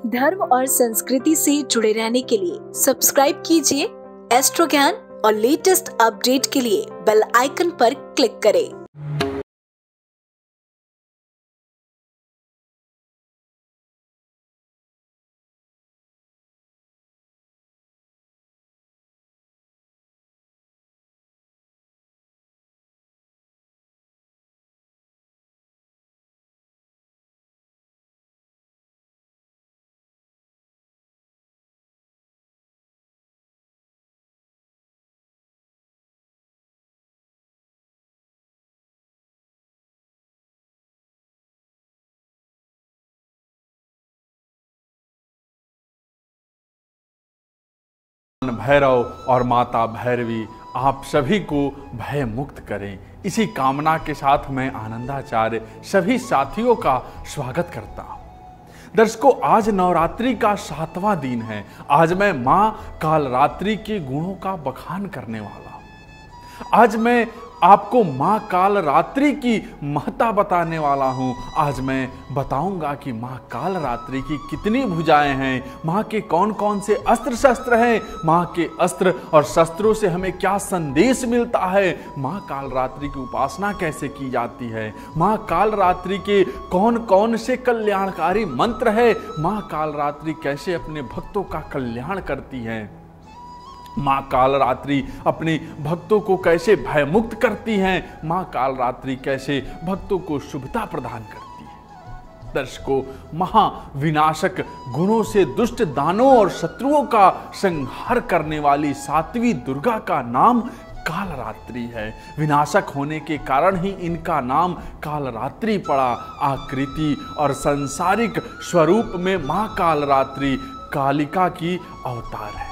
धर्म और संस्कृति से जुड़े रहने के लिए सब्सक्राइब कीजिए एस्ट्रो ज्ञान और लेटेस्ट अपडेट के लिए बेल आइकन पर क्लिक करें। भैरव और माता भैरवी आप सभी को भय मुक्त करें। इसी कामना के साथ मैं आनंदाचार्य सभी साथियों का स्वागत करता हूं। दर्शकों, आज नवरात्रि का 7वां दिन है। आज मैं मां कालरात्रि के गुणों का बखान करने वाला हूं। आज मैं आपको मां कालरात्रि की महत्ता बताने वाला हूं। आज मैं बताऊंगा कि मां कालरात्रि की कितनी भुजाएं हैं, मां के कौन कौन से अस्त्र शस्त्र हैं, मां के अस्त्र और शस्त्रों से हमें क्या संदेश मिलता है, मां कालरात्रि की उपासना कैसे की जाती है, मां कालरात्रि के कौन कौन से कल्याणकारी मंत्र है, मां कालरात्रि कैसे अपने भक्तों का कल्याण करती है, मां कालरात्रि अपने भक्तों को कैसे भयमुक्त करती हैं, मां कालरात्रि कैसे भक्तों को शुभता प्रदान करती है। दर्शकों, महाविनाशक गुणों से दुष्ट दानों और शत्रुओं का संहार करने वाली 7वीं दुर्गा का नाम कालरात्रि है। विनाशक होने के कारण ही इनका नाम कालरात्रि पड़ा। आकृति और सांसारिक स्वरूप में मां कालरात्रि कालिका की अवतार है।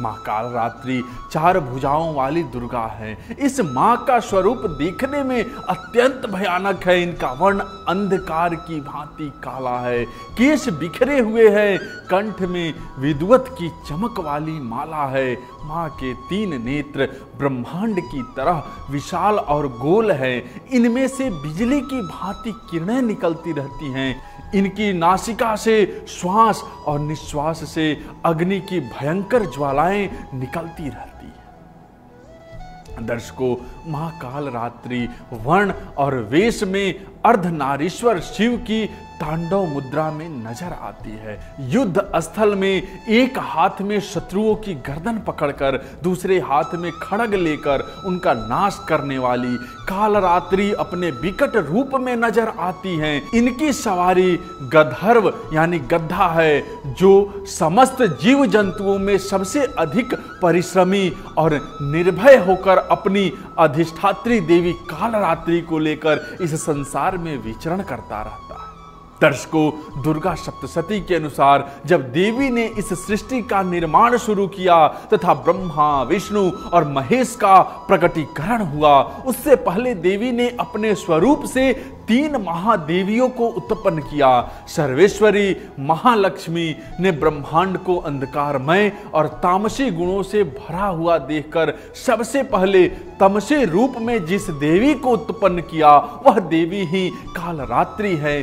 मां कालरात्रि 4 भुजाओं वाली दुर्गा है। इस मां का स्वरूप देखने में अत्यंत भयानक है। इनका वर्ण अंधकार की भांति काला है, केश बिखरे हुए हैं, कंठ में विद्वत की चमक वाली माला है। मां के 3 नेत्र ब्रह्मांड की तरह विशाल और गोल है। इनमें से बिजली की भांति किरणें निकलती रहती हैं। इनकी नासिका से श्वास और निश्वास से अग्नि की भयंकर ज्वालाएं निकलती रहती हैं। दर्शकों, मां कालरात्रि वर्ण और वेश में अर्धनारीश्वर शिव की तांडव मुद्रा में नजर आती है। युद्ध स्थल में एक हाथ में शत्रुओं की गर्दन पकड़कर दूसरे हाथ में खड्ग लेकर उनका नाश करने वाली कालरात्रि अपने विकट रूप में नजर आती हैं। इनकी सवारी गंधर्व यानी गधा है, जो समस्त जीव जंतुओं में सबसे अधिक परिश्रमी और निर्भय होकर अपनी अधिष्ठात्री देवी कालरात्रि को लेकर इस संसार में विचरण करता रहता है। दर्शकों, दुर्गा सप्तशती के अनुसार जब देवी ने इस सृष्टि का निर्माण शुरू किया तथा ब्रह्मा, विष्णु और महेश का प्रकटीकरण हुआ, उससे पहले देवी ने अपने स्वरूप से 3 महादेवियों को उत्पन्न किया। सर्वेश्वरी महालक्ष्मी ने ब्रह्मांड को अंधकारमय और तामसी गुणों से भरा हुआ देखकर सबसे पहले तमसे रूप में जिस देवी को उत्पन्न किया वह देवी ही कालरात्रि है।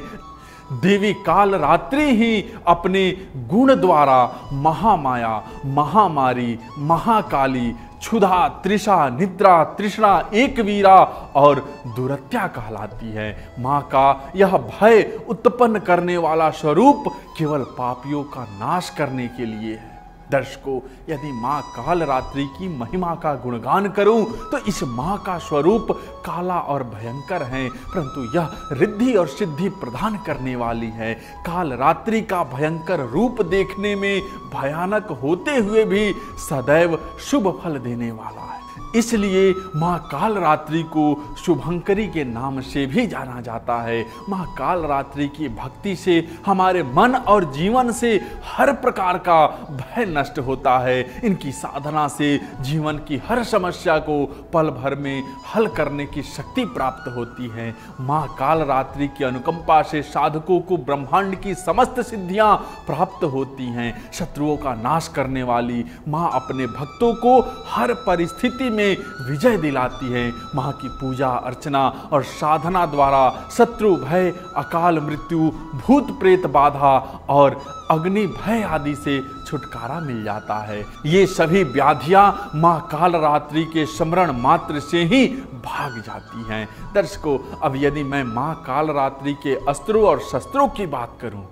देवी कालरात्रि ही अपने गुण द्वारा महामाया, महामारी, महाकाली, क्षुधा, तृषा, निद्रा, तृष्णा, एकवीरा और दुरत्या कहलाती है। मां का यह भय उत्पन्न करने वाला स्वरूप केवल पापियों का नाश करने के लिए है। दर्शकों, यदि मां कालरात्रि की महिमा का गुणगान करूं तो इस मां का स्वरूप काला और भयंकर है, परंतु यह रिद्धि और सिद्धि प्रदान करने वाली है। कालरात्रि का भयंकर रूप देखने में भयानक होते हुए भी सदैव शुभ फल देने वाला है। इसलिए मां कालरात्रि को शुभंकरी के नाम से भी जाना जाता है। मां कालरात्रि की भक्ति से हमारे मन और जीवन से हर प्रकार का भय नष्ट होता है। इनकी साधना से जीवन की हर समस्या को पल भर में हल करने की शक्ति प्राप्त होती है। मां कालरात्रि की अनुकंपा से साधकों को ब्रह्मांड की समस्त सिद्धियां प्राप्त होती हैं। शत्रुओं का नाश करने वाली मां अपने भक्तों को हर परिस्थिति में में विजय दिलाती है। माँ की पूजा अर्चना और साधना द्वारा शत्रु भय, अकाल मृत्यु, भूत प्रेत बाधा और अग्नि भय आदि से छुटकारा मिल जाता है। ये सभी व्याधियां माँ कालरात्रि के स्मरण मात्र से ही भाग जाती हैं। दर्शकों, अब यदि मैं माँ कालरात्रि के अस्त्रों और शस्त्रों की बात करूं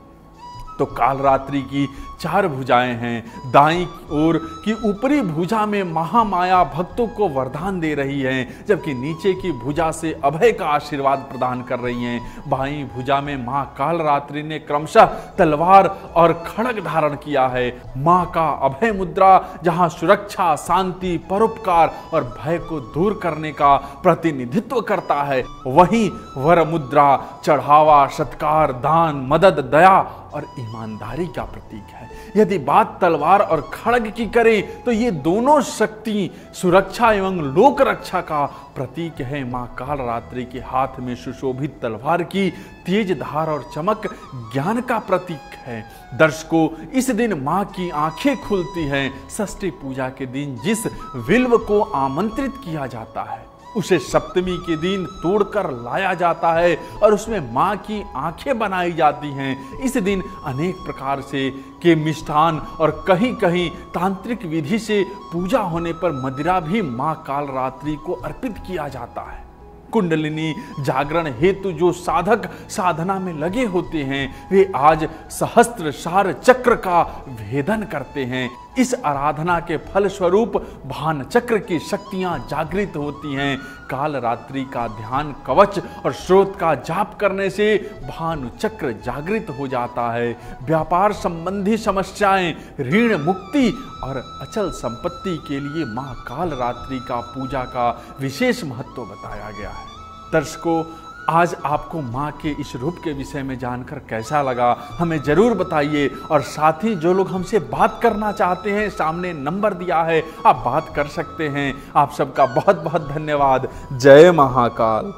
तो कालरात्रि की 4 भुजाएं हैं। दाईं ओर की ऊपरी भुजा में महामाया भक्तों को वरदान दे रही हैं, जबकि नीचे की भुजा से अभय का आशीर्वाद प्रदान कर रही हैं। बाईं भुजा में माँ कालरात्रि ने क्रमशः तलवार और खड्ग धारण किया है। माँ का अभय मुद्रा जहां सुरक्षा, शांति, परोपकार और भय को दूर करने का प्रतिनिधित्व करता है, वहीं वर मुद्रा चढ़ावा, सत्कार, दान, मदद, दया और ईमानदारी का प्रतीक है। यदि बात तलवार और खड्ग की करें तो ये दोनों शक्ति सुरक्षा एवं लोक रक्षा का प्रतीक है। माँ कालरात्रि के हाथ में सुशोभित तलवार की तेज धार और चमक ज्ञान का प्रतीक है। दर्शकों, इस दिन माँ की आंखें खुलती हैं। षष्ठी पूजा के दिन जिस विल्व को आमंत्रित किया जाता है उसे सप्तमी के दिन तोड़कर लाया जाता है और उसमें माँ की आंखें बनाई जाती हैं। इस दिन अनेक प्रकार से के मिष्ठान और कहीं कहीं तांत्रिक विधि से पूजा होने पर मदिरा भी माँ कालरात्रि को अर्पित किया जाता है। कुंडलिनी जागरण हेतु जो साधक साधना में लगे होते हैं वे आज सहस्त्रसार चक्र का भेदन करते हैं। इस आराधना के फल स्वरूप भान चक्र की शक्तियां जागृत होती हैं। कालरात्रि का ध्यान, कवच और स्रोत का जाप करने से भानु चक्र जागृत हो जाता है। व्यापार संबंधी समस्याएं, ऋण मुक्ति और अचल संपत्ति के लिए माँ कालरात्रि का पूजा का विशेष महत्व बताया गया है। दर्शकों, आज आपको माँ के इस रूप के विषय में जानकर कैसा लगा हमें जरूर बताइए। और साथ ही जो लोग हमसे बात करना चाहते हैं, सामने नंबर दिया है, आप बात कर सकते हैं। आप सबका बहुत बहुत धन्यवाद। जय महाकाल।